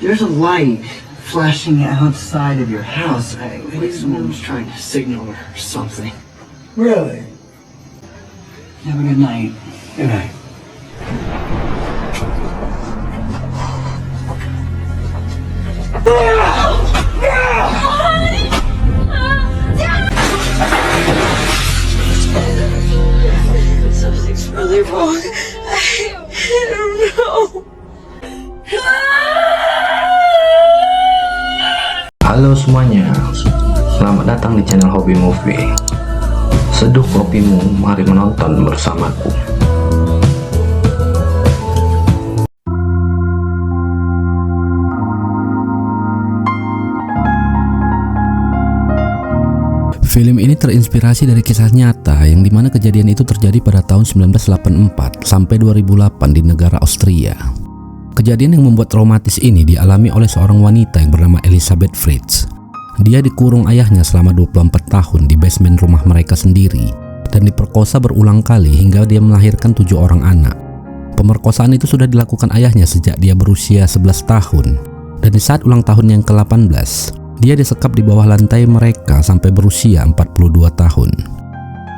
There's a light flashing outside of your house. I think someone was trying to signal or something. Really? Have a good night. Good night. Something's really wrong. I don't know. Halo semuanya, selamat datang di channel Hobi Movie. Seduh kopimu, mari menonton bersamaku. Film ini terinspirasi dari kisah nyata yang dimana kejadian itu terjadi pada tahun 1984 sampai 2008 di negara Austria. Kejadian yang membuat traumatis ini dialami oleh seorang wanita yang bernama Elisabeth Fritz. Dia dikurung ayahnya selama 24 tahun di basement rumah mereka sendiri dan diperkosa berulang kali hingga dia melahirkan 7 orang anak. Pemerkosaan itu sudah dilakukan ayahnya sejak dia berusia 11 tahun dan di saat ulang tahun yang ke-18 dia disekap di bawah lantai mereka sampai berusia 42 tahun.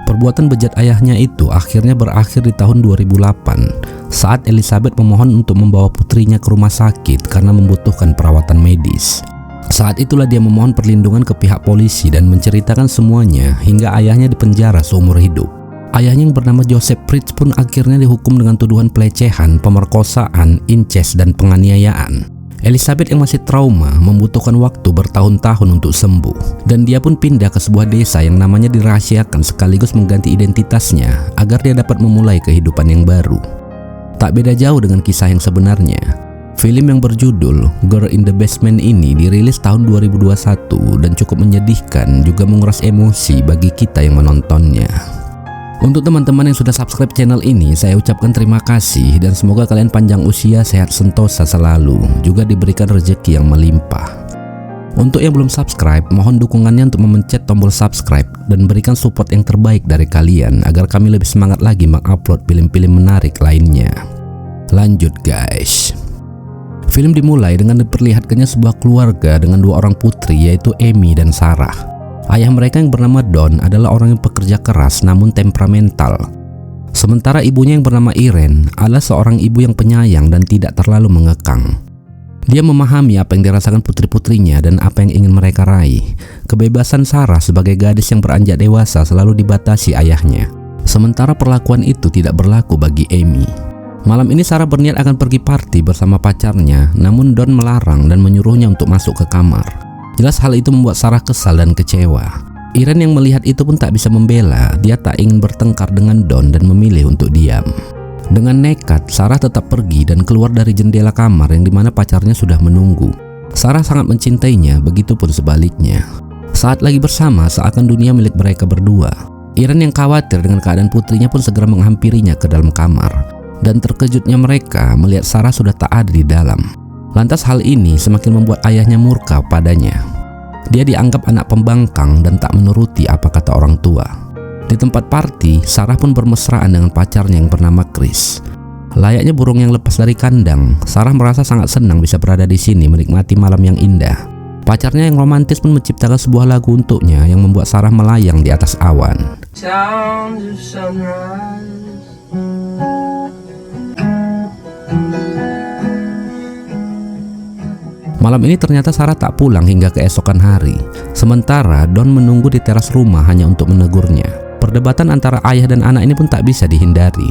Perbuatan bejat ayahnya itu akhirnya berakhir di tahun 2008 saat Elisabeth memohon untuk membawa putrinya ke rumah sakit karena membutuhkan perawatan medis. Saat itulah dia memohon perlindungan ke pihak polisi dan menceritakan semuanya hingga ayahnya dipenjara seumur hidup. Ayahnya yang bernama Joseph Fritz pun akhirnya dihukum dengan tuduhan pelecehan, pemerkosaan, incest, dan penganiayaan. Elisabeth yang masih trauma membutuhkan waktu bertahun-tahun untuk sembuh dan dia pun pindah ke sebuah desa yang namanya dirahasiakan sekaligus mengganti identitasnya agar dia dapat memulai kehidupan yang baru. Tak beda jauh dengan kisah yang sebenarnya. Film yang berjudul Girl in the Basement ini dirilis tahun 2021 dan cukup menyedihkan juga menguras emosi bagi kita yang menontonnya. Untuk teman-teman yang sudah subscribe channel ini, saya ucapkan terima kasih dan semoga kalian panjang usia, sehat sentosa selalu, juga diberikan rezeki yang melimpah. Untuk yang belum subscribe, mohon dukungannya untuk memencet tombol subscribe dan berikan support yang terbaik dari kalian agar kami lebih semangat lagi mengupload film-film menarik lainnya. Lanjut guys. Film dimulai dengan diperlihatkannya sebuah keluarga dengan 2 orang putri yaitu Amy dan Sarah. Ayah mereka yang bernama Don adalah orang yang pekerja keras namun temperamental. Sementara ibunya yang bernama Irene adalah seorang ibu yang penyayang dan tidak terlalu mengekang. Dia memahami apa yang dirasakan putri-putrinya dan apa yang ingin mereka raih. Kebebasan Sarah sebagai gadis yang beranjak dewasa selalu dibatasi ayahnya. Sementara perlakuan itu tidak berlaku bagi Amy. Malam ini Sarah berniat akan pergi party bersama pacarnya, namun Don melarang dan menyuruhnya untuk masuk ke kamar. Jelas hal itu membuat Sarah kesal dan kecewa. Irene yang melihat itu pun tak bisa membela, dia tak ingin bertengkar dengan Don dan memilih untuk diam. Dengan nekat, Sarah tetap pergi dan keluar dari jendela kamar yang dimana pacarnya sudah menunggu. Sarah sangat mencintainya, begitupun sebaliknya. Saat lagi bersama, seakan dunia milik mereka berdua. Irene yang khawatir dengan keadaan putrinya pun segera menghampirinya ke dalam kamar. Dan terkejutnya mereka melihat Sarah sudah tak ada di dalam. Lantas hal ini semakin membuat ayahnya murka padanya. Dia dianggap anak pembangkang dan tak menuruti apa kata orang tua. Di tempat party, Sarah pun bermesraan dengan pacarnya yang bernama Chris. Layaknya burung yang lepas dari kandang, Sarah merasa sangat senang bisa berada di sini menikmati malam yang indah. Pacarnya yang romantis pun menciptakan sebuah lagu untuknya yang membuat Sarah melayang di atas awan. Malam ini ternyata Sarah tak pulang hingga keesokan hari. Sementara Don menunggu di teras rumah hanya untuk menegurnya. Perdebatan antara ayah dan anak ini pun tak bisa dihindari.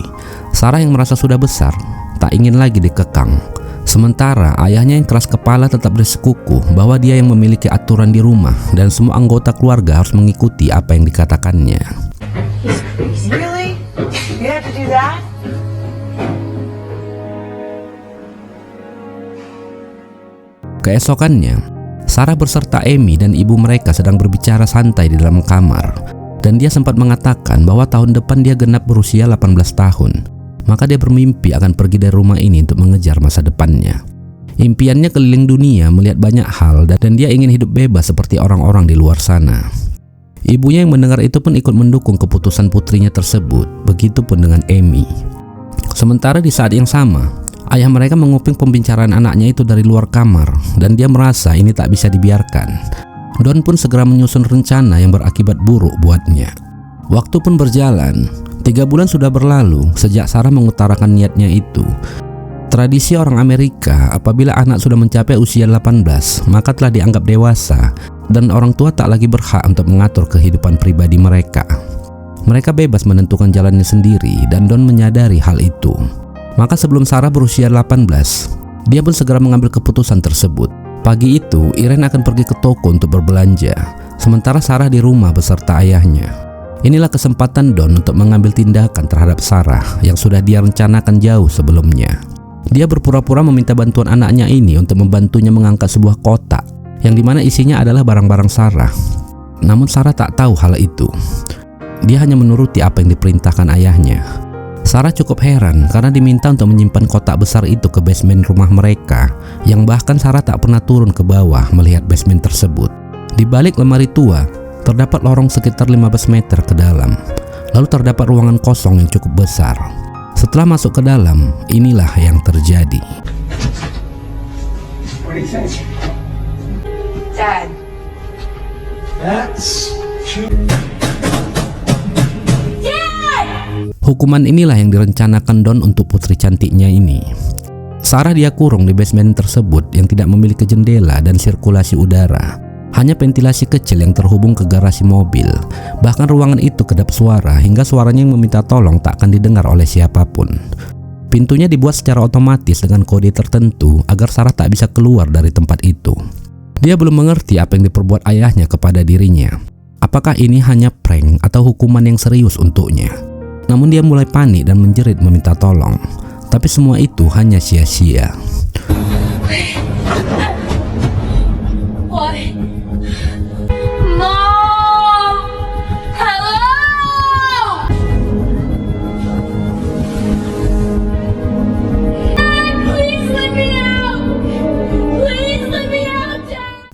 Sarah yang merasa sudah besar, tak ingin lagi dikekang. Sementara ayahnya yang keras kepala tetap bersikukuh bahwa dia yang memiliki aturan di rumah dan semua anggota keluarga harus mengikuti apa yang dikatakannya. Really? You have to do that? Keesokannya, Sarah berserta Amy dan ibu mereka sedang berbicara santai di dalam kamar. Dan dia sempat mengatakan bahwa tahun depan dia genap berusia 18 tahun. Maka dia bermimpi akan pergi dari rumah ini untuk mengejar masa depannya. Impiannya keliling dunia melihat banyak hal dan dia ingin hidup bebas seperti orang-orang di luar sana. Ibunya yang mendengar itu pun ikut mendukung keputusan putrinya tersebut. Begitupun dengan Amy. Sementara di saat yang sama, Ayah mereka menguping pembicaraan anaknya itu dari luar kamar dan dia merasa ini tak bisa dibiarkan. Don pun segera menyusun rencana yang berakibat buruk buatnya. Waktu pun berjalan. 3 bulan sudah berlalu sejak Sarah mengutarakan niatnya itu. Tradisi orang Amerika, apabila anak sudah mencapai usia 18, maka telah dianggap dewasa dan orang tua tak lagi berhak untuk mengatur kehidupan pribadi mereka. Mereka bebas menentukan jalannya sendiri dan Don menyadari hal itu. Maka sebelum Sarah berusia 18, dia pun segera mengambil keputusan tersebut. Pagi itu, Irene akan pergi ke toko untuk berbelanja, sementara Sarah di rumah beserta ayahnya. Inilah kesempatan Don untuk mengambil tindakan terhadap Sarah yang sudah dia rencanakan jauh sebelumnya. Dia berpura-pura meminta bantuan anaknya ini untuk membantunya mengangkat sebuah kotak yang dimana isinya adalah barang-barang Sarah. Namun Sarah tak tahu hal itu. Dia hanya menuruti apa yang diperintahkan ayahnya. Sarah cukup heran karena diminta untuk menyimpan kotak besar itu ke basement rumah mereka, yang bahkan Sarah tak pernah turun ke bawah melihat basement tersebut. Di balik lemari tua, terdapat lorong sekitar 15 meter ke dalam. Lalu terdapat ruangan kosong yang cukup besar. Setelah masuk ke dalam, inilah yang terjadi. What do you think? Dad. That's Hukuman inilah yang direncanakan Don untuk putri cantiknya ini. Sarah dia kurung di basement tersebut yang tidak memiliki jendela dan sirkulasi udara. Hanya ventilasi kecil yang terhubung ke garasi mobil. Bahkan ruangan itu kedap suara hingga suaranya yang meminta tolong tak akan didengar oleh siapapun. Pintunya dibuat secara otomatis dengan kode tertentu agar Sarah tak bisa keluar dari tempat itu. Dia belum mengerti apa yang diperbuat ayahnya kepada dirinya. Apakah ini hanya prank atau hukuman yang serius untuknya? Namun dia mulai panik dan menjerit meminta tolong. Tapi semua itu hanya sia-sia.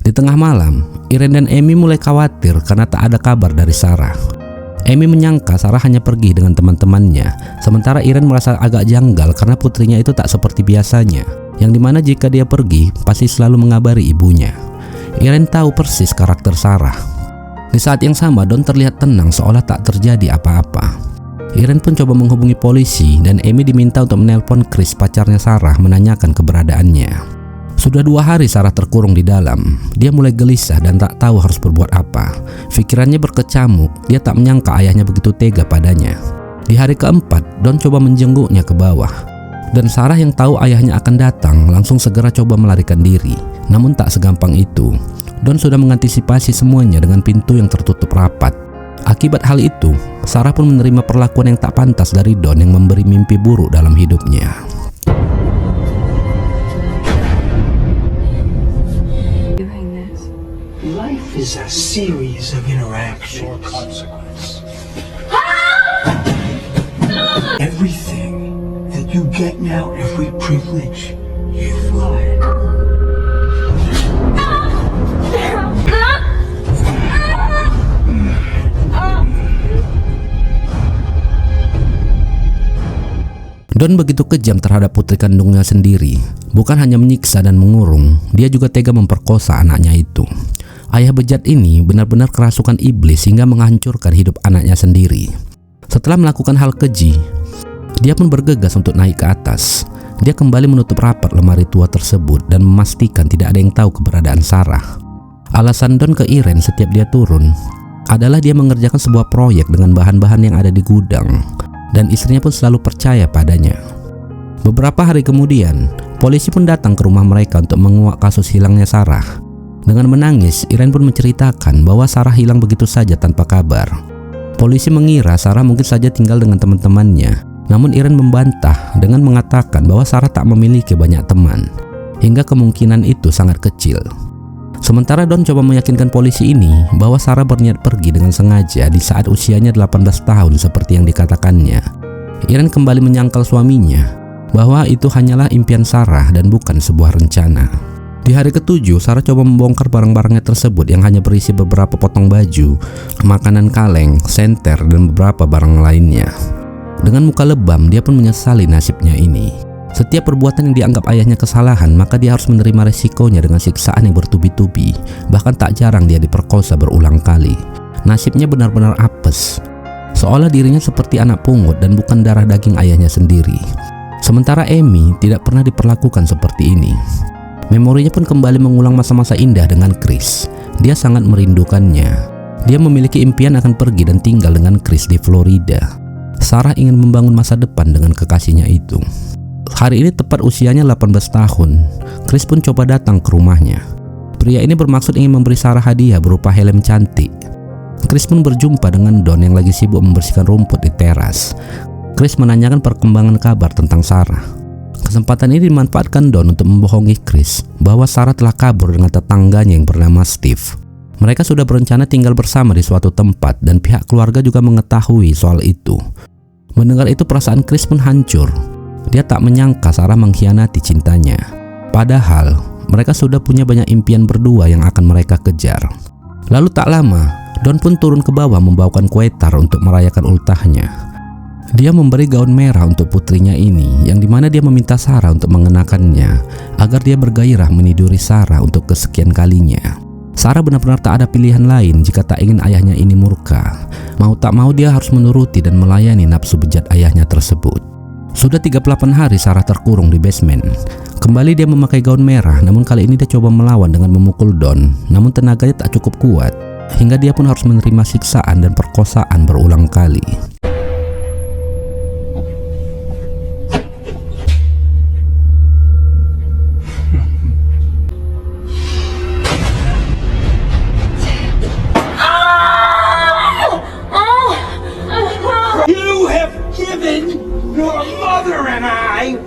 Di tengah malam, Irene dan Amy mulai khawatir karena tak ada kabar dari Sarah. Amy menyangka Sarah hanya pergi dengan teman-temannya, sementara Irene merasa agak janggal karena putrinya itu tak seperti biasanya, yang dimana jika dia pergi, pasti selalu mengabari ibunya. Irene tahu persis karakter Sarah. Di saat yang sama, Don terlihat tenang seolah tak terjadi apa-apa. Irene pun coba menghubungi polisi dan Amy diminta untuk menelpon Chris, pacarnya Sarah, menanyakan keberadaannya. Sudah 2 hari Sarah terkurung di dalam. Dia mulai gelisah dan tak tahu harus berbuat apa. Pikirannya berkecamuk, dia tak menyangka ayahnya begitu tega padanya. Di hari keempat, Don coba menjenguknya ke bawah. Dan Sarah yang tahu ayahnya akan datang langsung segera coba melarikan diri. Namun tak segampang itu. Don sudah mengantisipasi semuanya dengan pintu yang tertutup rapat. Akibat hal itu, Sarah pun menerima perlakuan yang tak pantas dari Don yang memberi mimpi buruk dalam hidupnya. life is a series of interactions. Consequence. Everything that you get now, every privilege, you've lied. Don begitu kejam terhadap putri kandungnya sendiri. Bukan hanya menyiksa dan mengurung, dia juga tega memperkosa anaknya itu. Ayah bejat ini benar-benar kerasukan iblis hingga menghancurkan hidup anaknya sendiri. Setelah melakukan hal keji, dia pun bergegas untuk naik ke atas. Dia kembali menutup rapat lemari tua tersebut dan memastikan tidak ada yang tahu keberadaan Sarah. Alasan Don ke Irene setiap dia turun adalah dia mengerjakan sebuah proyek dengan bahan-bahan yang ada di gudang. Dan istrinya pun selalu percaya padanya. Beberapa hari kemudian, polisi pun datang ke rumah mereka untuk menguak kasus hilangnya Sarah. Dengan menangis, Irene pun menceritakan bahwa Sarah hilang begitu saja tanpa kabar. Polisi mengira Sarah mungkin saja tinggal dengan teman-temannya. Namun Irene membantah dengan mengatakan bahwa Sarah tak memiliki banyak teman, hingga kemungkinan itu sangat kecil. Sementara Don coba meyakinkan polisi ini bahwa Sarah berniat pergi dengan sengaja di saat usianya 18 tahun seperti yang dikatakannya. Irene kembali menyangkal suaminya bahwa itu hanyalah impian Sarah dan bukan sebuah rencana. Di hari ke-7, Sarah coba membongkar barang-barangnya tersebut yang hanya berisi beberapa potong baju, makanan kaleng, senter, dan beberapa barang lainnya. Dengan muka lebam, dia pun menyesali nasibnya ini. Setiap perbuatan yang dianggap ayahnya kesalahan, maka dia harus menerima resikonya dengan siksaan yang bertubi-tubi. Bahkan tak jarang dia diperkosa berulang kali. Nasibnya benar-benar apes, seolah dirinya seperti anak pungut dan bukan darah daging ayahnya sendiri. Sementara Amy tidak pernah diperlakukan seperti ini. Memorinya pun kembali mengulang masa-masa indah dengan Chris. Dia sangat merindukannya. Dia memiliki impian akan pergi dan tinggal dengan Chris di Florida. Sarah ingin membangun masa depan dengan kekasihnya itu. Hari ini tepat usianya 18 tahun. Chris pun coba datang ke rumahnya. Pria ini bermaksud ingin memberi Sarah hadiah berupa helm cantik. Chris pun berjumpa dengan Don yang lagi sibuk membersihkan rumput di teras. Chris menanyakan perkembangan kabar tentang Sarah. Kesempatan ini dimanfaatkan Don untuk membohongi Chris bahwa Sarah telah kabur dengan tetangganya yang bernama Steve. Mereka sudah berencana tinggal bersama di suatu tempat dan pihak keluarga juga mengetahui soal itu. Mendengar itu perasaan Chris pun hancur. Dia tak menyangka Sarah mengkhianati cintanya. Padahal mereka sudah punya banyak impian berdua yang akan mereka kejar. Lalu tak lama, Don pun turun ke bawah membawakan kue tar untuk merayakan ultahnya. Dia memberi gaun merah untuk putrinya ini, yang dimana dia meminta Sarah untuk mengenakannya agar dia bergairah meniduri Sarah untuk kesekian kalinya. Sarah benar-benar tak ada pilihan lain jika tak ingin ayahnya ini murka. Mau tak mau dia harus menuruti dan melayani nafsu bejat ayahnya tersebut. Sudah 38 hari Sarah terkurung di basement. Kembali dia memakai gaun merah, namun kali ini dia coba melawan dengan memukul Don. Namun tenaganya tak cukup kuat, hingga dia pun harus menerima siksaan dan perkosaan berulang kali. You have given your mother and I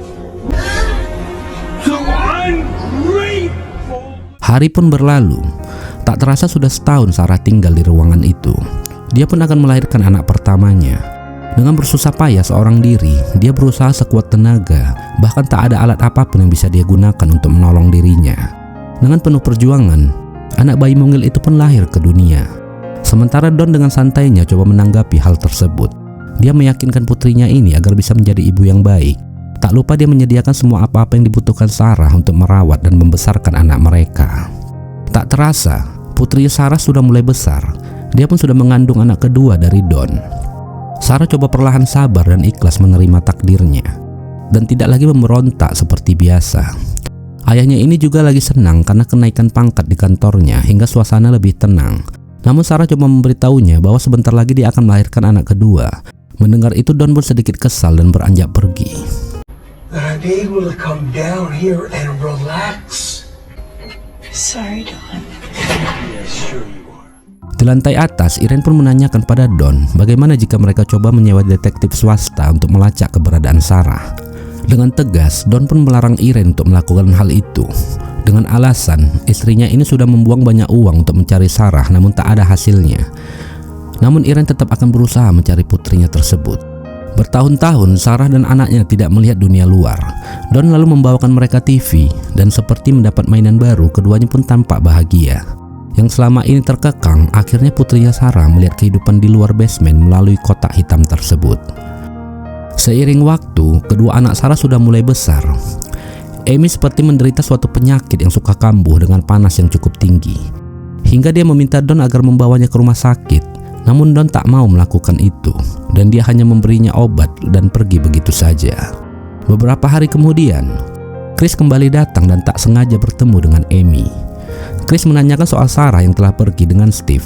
to ungrateful. Hari pun berlalu. Tak terasa sudah setahun Sarah tinggal di ruangan itu. Dia pun akan melahirkan anak pertamanya. Dengan bersusah payah seorang diri, dia berusaha sekuat tenaga. Bahkan tak ada alat apapun yang bisa dia gunakan untuk menolong dirinya. Dengan penuh perjuangan, anak bayi mungil itu pun lahir ke dunia. Sementara Don dengan santainya coba menanggapi hal tersebut. Dia meyakinkan putrinya ini agar bisa menjadi ibu yang baik. Tak lupa dia menyediakan semua apa-apa yang dibutuhkan Sarah untuk merawat dan membesarkan anak mereka. Tak terasa, putri Sarah sudah mulai besar. Dia pun sudah mengandung anak kedua dari Don. Sarah coba perlahan sabar dan ikhlas menerima takdirnya, dan tidak lagi memberontak seperti biasa. Ayahnya ini juga lagi senang karena kenaikan pangkat di kantornya hingga suasana lebih tenang. Namun Sarah coba memberitahunya bahwa sebentar lagi dia akan melahirkan anak kedua. Mendengar itu Don pun sedikit kesal dan beranjak pergi. That I'm able to come down here and relax. Sorry, Don. Yes, sure you are. Di lantai atas, Irene pun menanyakan pada Don bagaimana jika mereka coba menyewa detektif swasta untuk melacak keberadaan Sarah. Dengan tegas, Don pun melarang Irene untuk melakukan hal itu. Dengan alasan istrinya ini sudah membuang banyak uang untuk mencari Sarah namun tak ada hasilnya. Namun Irene tetap akan berusaha mencari putrinya tersebut. Bertahun-tahun Sarah dan anaknya tidak melihat dunia luar. Don lalu membawakan mereka TV dan seperti mendapat mainan baru, keduanya pun tampak bahagia. Yang selama ini terkekang, akhirnya putrinya Sarah melihat kehidupan di luar basement melalui kotak hitam tersebut. Seiring waktu, kedua anak Sarah sudah mulai besar. Amy seperti menderita suatu penyakit yang suka kambuh dengan panas yang cukup tinggi. Hingga dia meminta Don agar membawanya ke rumah sakit. Namun Don tak mau melakukan itu, dan dia hanya memberinya obat dan pergi begitu saja. Beberapa hari kemudian, Chris kembali datang dan tak sengaja bertemu dengan Amy. Chris menanyakan soal Sarah yang telah pergi dengan Steve.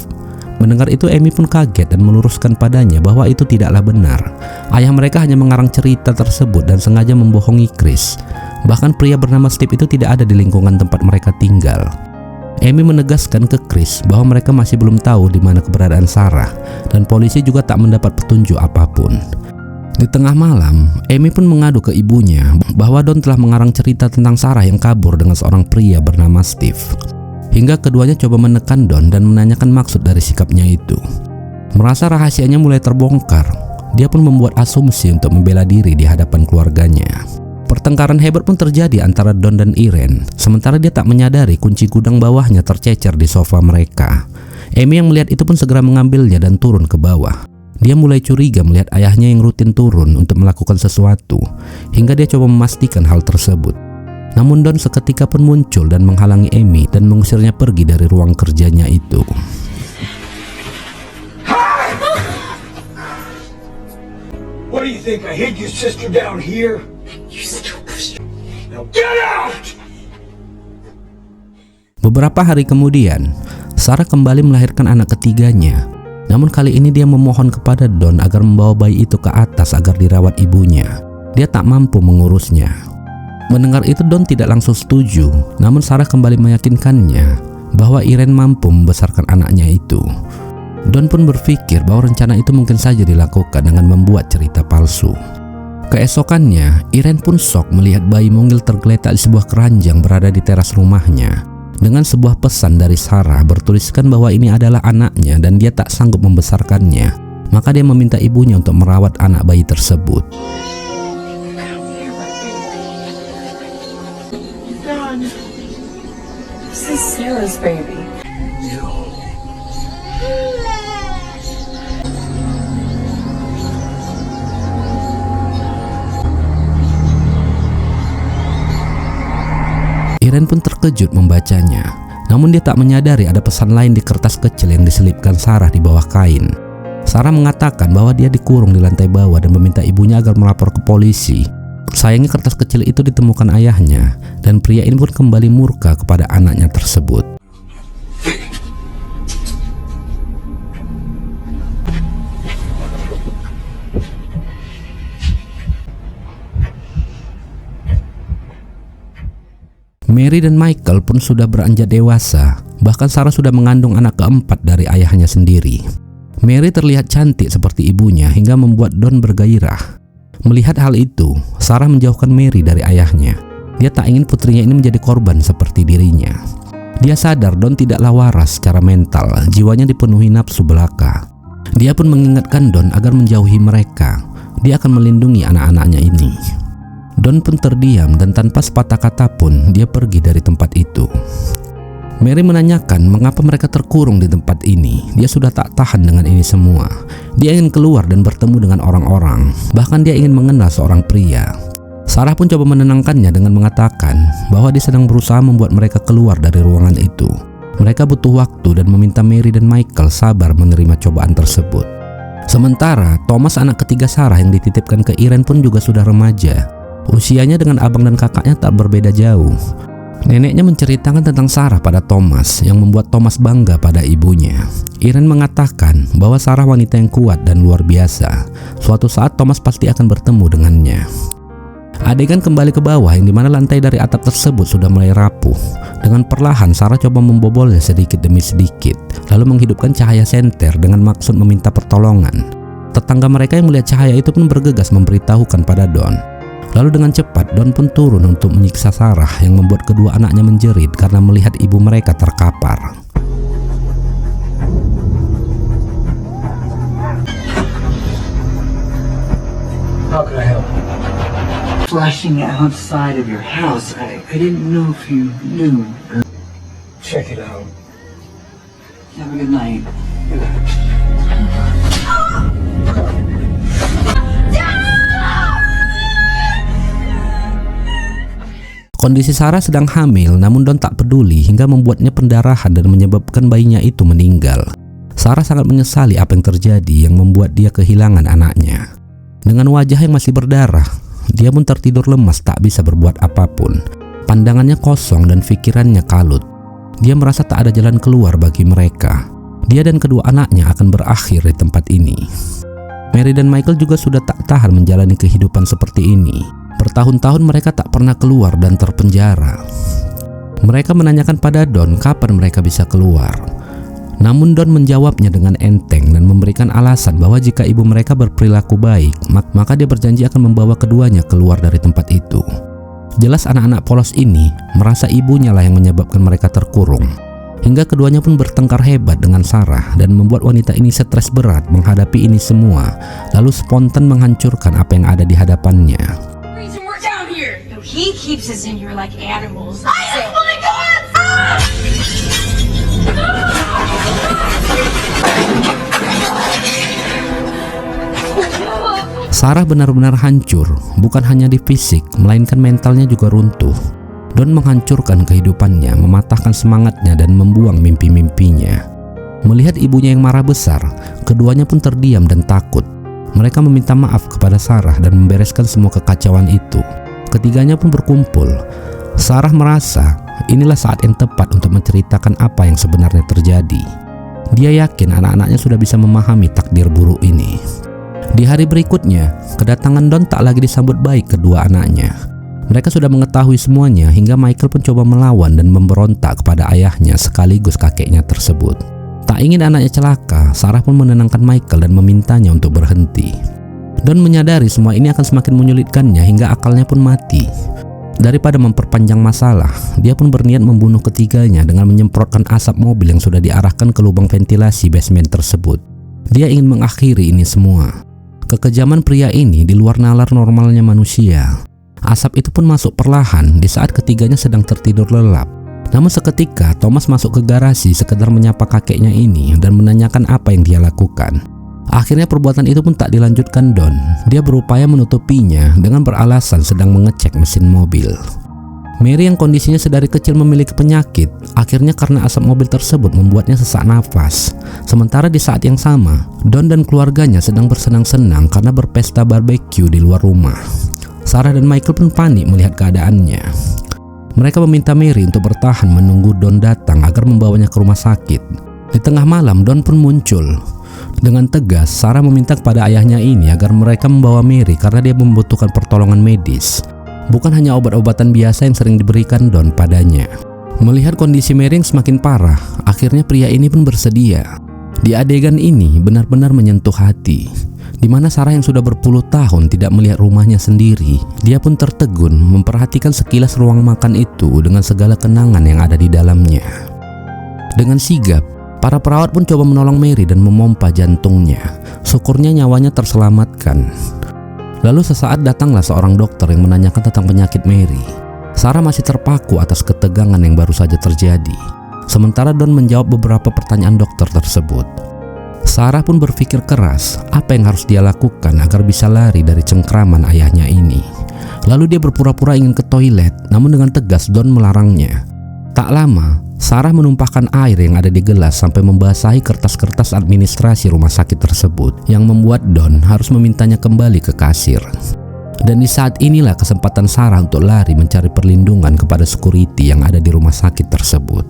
Mendengar itu Amy pun kaget dan meluruskan padanya bahwa itu tidaklah benar. Ayah mereka hanya mengarang cerita tersebut dan sengaja membohongi Chris. Bahkan pria bernama Steve itu tidak ada di lingkungan tempat mereka tinggal. Amy menegaskan ke Chris bahwa mereka masih belum tahu di mana keberadaan Sarah dan polisi juga tak mendapat petunjuk apapun. Di tengah malam, Amy pun mengadu ke ibunya bahwa Don telah mengarang cerita tentang Sarah yang kabur dengan seorang pria bernama Steve. Hingga keduanya coba menekan Don dan menanyakan maksud dari sikapnya itu. Merasa rahasianya mulai terbongkar, dia pun membuat asumsi untuk membela diri di hadapan keluarganya. Pertengkaran hebat pun terjadi antara Don dan Irene, sementara dia tak menyadari kunci gudang bawahnya tercecer di sofa mereka. Amy yang melihat itu pun segera mengambilnya dan turun ke bawah. Dia mulai curiga melihat ayahnya yang rutin turun untuk melakukan sesuatu, hingga dia coba memastikan hal tersebut. Namun Don seketika pun muncul dan menghalangi Amy dan mengusirnya pergi dari ruang kerjanya itu. What do you think? I hid your sister down here? You stupid. Now get out! Beberapa hari kemudian, Sarah kembali melahirkan anak ketiganya. Namun kali ini dia memohon kepada Don agar membawa bayi itu ke atas agar dirawat ibunya. Dia tak mampu mengurusnya. Mendengar itu Don tidak langsung setuju, namun Sarah kembali meyakinkannya bahwa Irene mampu membesarkan anaknya itu. Don pun berpikir bahwa rencana itu mungkin saja dilakukan dengan membuat cerita palsu. Keesokannya, Irene pun shock melihat bayi mungil tergeletak di sebuah keranjang berada di teras rumahnya. Dengan sebuah pesan dari Sarah bertuliskan bahwa ini adalah anaknya dan dia tak sanggup membesarkannya. Maka dia meminta ibunya untuk merawat anak bayi tersebut. Don, this is Sarah's baby. Irene pun terkejut membacanya. Namun dia tak menyadari ada pesan lain di kertas kecil yang diselipkan Sarah di bawah kain. Sarah mengatakan bahwa dia dikurung di lantai bawah dan meminta ibunya agar melapor ke polisi. Sayangnya kertas kecil itu ditemukan ayahnya, dan pria ini pun kembali murka kepada anaknya tersebut. Mary dan Michael pun sudah beranjak dewasa. Bahkan Sarah sudah mengandung anak keempat dari ayahnya sendiri. Mary terlihat cantik seperti ibunya hingga membuat Don bergairah. Melihat hal itu, Sarah menjauhkan Mary dari ayahnya. Dia tak ingin putrinya ini menjadi korban seperti dirinya. Dia sadar Don tidaklah waras secara mental, jiwanya dipenuhi nafsu belaka. Dia pun mengingatkan Don agar menjauhi mereka. Dia akan melindungi anak-anaknya ini. Don pun terdiam dan tanpa sepatah kata pun dia pergi dari tempat itu. Mary menanyakan mengapa mereka terkurung di tempat ini. Dia sudah tak tahan dengan ini semua. Dia ingin keluar dan bertemu dengan orang-orang. Bahkan dia ingin mengenal seorang pria. Sarah pun coba menenangkannya dengan mengatakan bahwa dia sedang berusaha membuat mereka keluar dari ruangan itu. Mereka butuh waktu dan meminta Mary dan Michael sabar menerima cobaan tersebut. Sementara Thomas, anak ketiga Sarah yang dititipkan ke Irene, pun juga sudah remaja. Usianya dengan abang dan kakaknya tak berbeda jauh. Neneknya menceritakan tentang Sarah pada Thomas yang membuat Thomas bangga pada ibunya. Irene mengatakan bahwa Sarah wanita yang kuat dan luar biasa. Suatu saat Thomas pasti akan bertemu dengannya. Adegan kembali ke bawah yang dimana lantai dari atap tersebut sudah mulai rapuh. Dengan perlahan Sarah coba membobolnya sedikit demi sedikit, lalu menghidupkan cahaya senter dengan maksud meminta pertolongan. Tetangga mereka yang melihat cahaya itu pun bergegas memberitahukan pada Don. Lalu dengan cepat Don pun turun untuk menyiksa Sarah yang membuat kedua anaknya menjerit karena melihat ibu mereka terkapar. How can I help? Flashing outside of your house. I didn't know if you knew. Check it out. Have a good night. Kondisi Sarah sedang hamil, namun Don tak peduli hingga membuatnya pendarahan dan menyebabkan bayinya itu meninggal. Sarah sangat menyesali apa yang terjadi yang membuat dia kehilangan anaknya. Dengan wajah yang masih berdarah, dia pun tertidur lemas tak bisa berbuat apapun. Pandangannya kosong dan pikirannya kalut. Dia merasa tak ada jalan keluar bagi mereka. Dia dan kedua anaknya akan berakhir di tempat ini. Mary dan Michael juga sudah tak tahan menjalani kehidupan seperti ini. Bertahun-tahun mereka tak pernah keluar dan terpenjara. Mereka menanyakan pada Don kapan mereka bisa keluar. Namun Don menjawabnya dengan enteng dan memberikan alasan bahwa jika ibu mereka berperilaku baik, maka dia berjanji akan membawa keduanya keluar dari tempat itu. Jelas anak-anak polos ini merasa ibunya lah yang menyebabkan mereka terkurung. Hingga keduanya pun bertengkar hebat dengan Sarah dan membuat wanita ini stres berat menghadapi ini semua, lalu spontan menghancurkan apa yang ada di hadapannya. He keeps us in here like animals. Oh my God! Sarah benar-benar hancur, bukan hanya di fisik, melainkan mentalnya juga runtuh. Don menghancurkan kehidupannya, mematahkan semangatnya dan membuang mimpi-mimpinya. Melihat ibunya yang marah besar, keduanya pun terdiam dan takut. Mereka meminta maaf kepada Sarah dan membereskan semua kekacauan itu. Ketiganya pun berkumpul. Sarah merasa inilah saat yang tepat untuk menceritakan apa yang sebenarnya terjadi. Dia yakin anak-anaknya sudah bisa memahami takdir buruk ini. Di hari berikutnya, kedatangan Don tak lagi disambut baik kedua anaknya. Mereka sudah mengetahui semuanya hingga Michael pun coba melawan dan memberontak kepada ayahnya sekaligus kakeknya tersebut. Tak ingin anaknya celaka, Sarah pun menenangkan Michael dan memintanya untuk berhenti. Don menyadari semua ini akan semakin menyulitkannya hingga akalnya pun mati. Daripada memperpanjang masalah, dia pun berniat membunuh ketiganya dengan menyemprotkan asap mobil yang sudah diarahkan ke lubang ventilasi basement tersebut. Dia ingin mengakhiri ini semua. Kekejaman pria ini di luar nalar normalnya manusia. Asap itu pun masuk perlahan di saat ketiganya sedang tertidur lelap. Namun seketika Thomas masuk ke garasi sekedar menyapa kakeknya ini dan menanyakan apa yang dia lakukan. Akhirnya perbuatan itu pun tak dilanjutkan Don. Dia berupaya menutupinya dengan beralasan sedang mengecek mesin mobil. Mary yang kondisinya sedari kecil memiliki penyakit, akhirnya karena asap mobil tersebut membuatnya sesak nafas. Sementara di saat yang sama, Don dan keluarganya sedang bersenang-senang karena berpesta barbeque di luar rumah. Sarah dan Michael pun panik melihat keadaannya. Mereka meminta Mary untuk bertahan menunggu Don datang agar membawanya ke rumah sakit. Di tengah malam, Don pun muncul. Dengan tegas, Sarah meminta kepada ayahnya ini agar mereka membawa Mary karena dia membutuhkan pertolongan medis. Bukan hanya obat-obatan biasa yang sering diberikan Don padanya. Melihat kondisi Mary yang semakin parah, akhirnya pria ini pun bersedia. Di adegan ini benar-benar menyentuh hati. Di mana Sarah yang sudah berpuluh tahun tidak melihat rumahnya sendiri, dia pun tertegun memperhatikan sekilas ruang makan itu dengan segala kenangan yang ada di dalamnya. Dengan sigap, para perawat pun coba menolong Mary dan memompa jantungnya. Syukurnya nyawanya terselamatkan. Lalu sesaat datanglah seorang dokter yang menanyakan tentang penyakit Mary. Sarah masih terpaku atas ketegangan yang baru saja terjadi. Sementara Don menjawab beberapa pertanyaan dokter tersebut. Sarah pun berpikir keras apa yang harus dia lakukan agar bisa lari dari cengkraman ayahnya ini. Lalu dia berpura-pura ingin ke toilet, namun dengan tegas Don melarangnya. Tak lama, Sarah menumpahkan air yang ada di gelas sampai membasahi kertas-kertas administrasi rumah sakit tersebut, yang membuat Don harus memintanya kembali ke kasir. Dan di saat inilah kesempatan Sarah untuk lari mencari perlindungan kepada security yang ada di rumah sakit tersebut.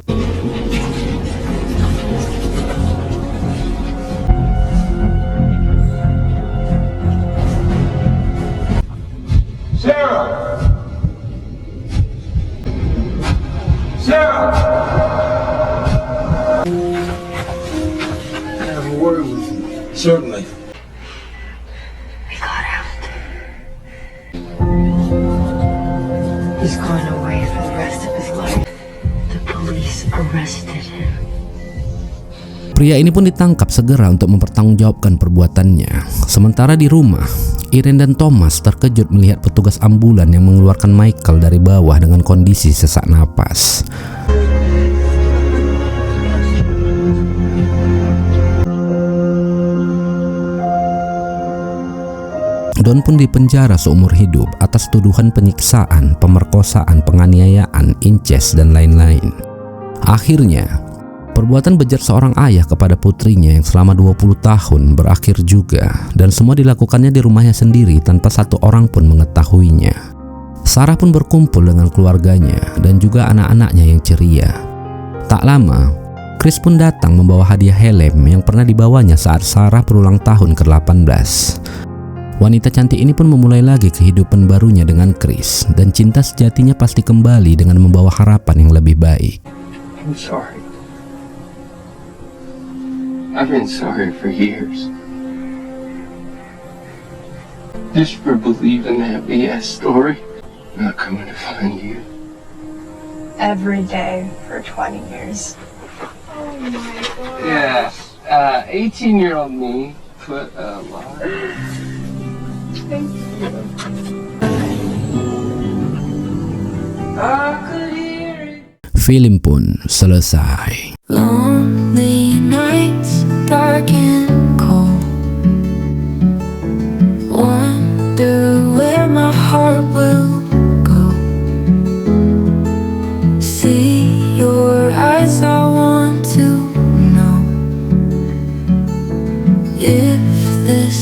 Certainly. We got out. He's gone away for the rest of his life. The police arrested him. Pria ini pun ditangkap segera untuk mempertanggungjawabkan perbuatannya. Sementara di rumah, Irene dan Thomas terkejut melihat petugas ambulan yang mengeluarkan Michael dari bawah dengan kondisi sesak napas. Don pun dipenjara seumur hidup atas tuduhan penyiksaan, pemerkosaan, penganiayaan, incest, dan lain-lain. Akhirnya, perbuatan bejat seorang ayah kepada putrinya yang selama 20 tahun berakhir juga, dan semua dilakukannya di rumahnya sendiri tanpa satu orang pun mengetahuinya. Sarah pun berkumpul dengan keluarganya dan juga anak-anaknya yang ceria. Tak lama, Chris pun datang membawa hadiah helm yang pernah dibawanya saat Sarah berulang tahun ke-18. Wanita cantik ini pun memulai lagi kehidupan barunya dengan Chris, dan cinta sejatinya pasti kembali dengan membawa harapan yang lebih baik. I'm sorry. I've been sorry for years. Just for believing that BS story. Not coming to find you. Every day for 20 years. Yeah, 18-year-old me put a lot. Film pun selesai. Lonely nights, dark and cold. One this